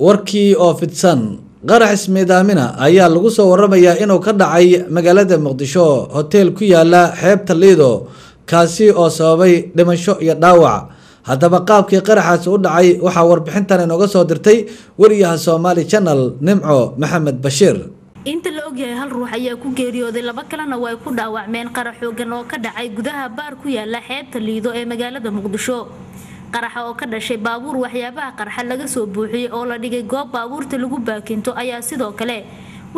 warkii oo fidsan qarax ismiidaamina ayaa lagu soo waramayaa inuu ka dhacay magaalada Muqdisho hotel ku yaala xeebta Lido kaasi oo sababay dhimasho iyo dhaawac haddaba qaabkii qaraxaas u dhacay waxa warbixintan inooga soo dirtay wariyaha Somali Channel Nimco Maxamed Bashir inta la ogyahay hal ruux ayaa ku geeriyooday laba kalena way ku dhaawacmeen qarax xoogan oo ka dhacay gudaha baar ku yaala xeebta Lido ee magaalada Muqdisho qaraxa oo ka dhashay baabuur waxyaabaha qarxa laga soo buuxiyay oo la dhigay goob baabuurta lagu baakinto ayaa sidoo kale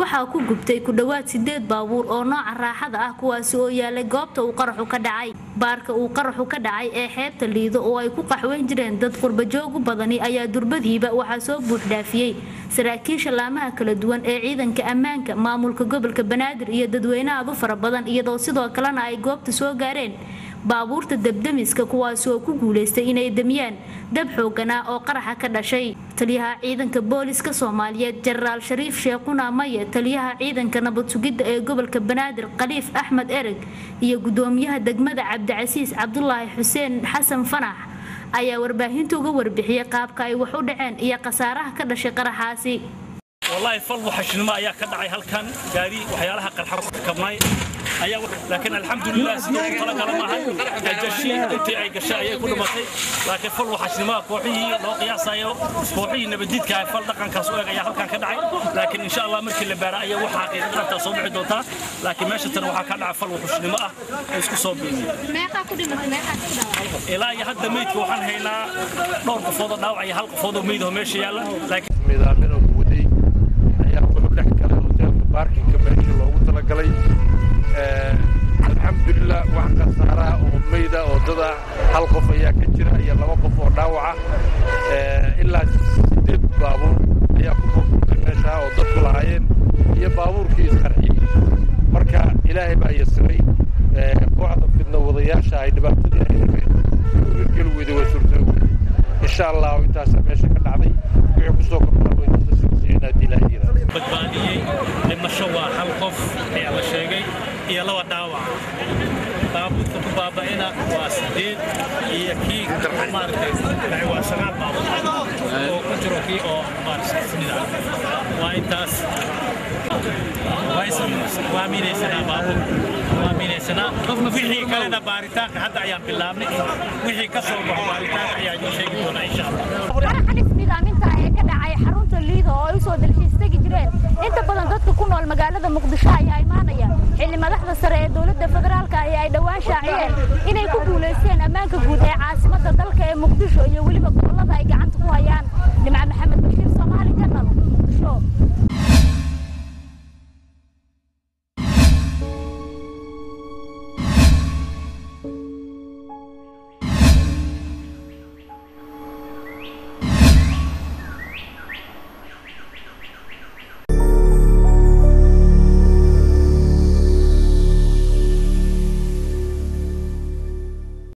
waxa ku gubtay ku dhawaad 8 baabuur oo nooca raaxada ah kuwaas oo yaalay goobta uu qaraxu ka dhacay baarka uu qaraxu ka dhacay ee xeebta Lido oo ay ku qaxweyn jireen dad qurba joog badani ayaa durbadiiba waxa soo buux dhaafiyay saraakiisha laamaha kala duwan ee ciidanka ammaanka maamulka gobolka Banaadir iyo dadweynaha aad u fara badan iyadoo sidoo kalena ay goobta soo gaareen baabuurta dabdamiska kuwaas oo ku guuleystay inay damiyaan dab xoogana oo qaraxa ka dhashay taliyaha ciidanka booliska Soomaaliyeed Generaal Shariif Sheekuna Maye taliyaha ciidanka nabad sugidda ee gobolka Banaadir Khaliif Ahmed Ereg iyo gudoomiyaha degmada Cabdicasiis Cabdullaahi Xuseen Xasan Fanax ayaa warbaahinta uga warbixiyay qaabka ay wax u dhaceen iyo qasaaraha ka dhashay qaraxaasi والله فل وحشنما أيها كذا عي هالكان جاري وحيالها قرحة كماي أيها لكن الحمد لله سيدنا طلع على ما هاي الجشي أنت أي جشاء كل ما خي لكن فل وحشنما كوحي لو قياس أيها كوحي نبديت كفل دقن كسوق أيها هالكان كذا عي لكن إن شاء الله مركل البراء أيها وحاقي أنت صوب عدوتا لكن ماشي تروح كذا فل وحشنما إسكو صوبي ما كأكل ما كأكل إلا يهد ميت وحن هنا نور قفوض نوع أي هالق قفوض ميده ماشي يلا لكن باركينج meeshii loogu talagalay alxamdulillah wax ka saaraa oo meeyda oo dada hal qof ayaa ka jira iyo laba qof oo dhaawaca ilaa 8 baabuur ayaa ku burburay meesha oo dadku lahaayeen iyo baabuurkii isqarxiyay marka ilaahay baa yasiray kooxda fidna wadayaasha ay dhibaatada ay gal wada wasurtay insha Allah intaas meesha ka dhacday wixii ku soo kordhay inta soo diilay badbaadiyay lima shawaa hal qof ayaa la sheegay iyo laba dhaawac baabuurka ku baabaayna waa 8 iyo kii maartay waa 9 baabuur oo ku jiro kii oo maartay waa intaas waa miineysana baabuur waa miineysana wixii kalena baaritaanka hadda ayaan bilaabnay wixii ka soo baxay baaritaanka ayaa sheegi doona insha Allah inta badan dadka ku nool magaalada Muqdisho ayaa imaanaya xilli madaxda sare ee dawladda federaalka ay dhawaan shaaciyeen inay ku guuleysteen ammaanka guud ee caasimadda dalka ee Muqdisho iyo waliba gobolada ay gacanta ku hayaan Nimco Maxamed Bashir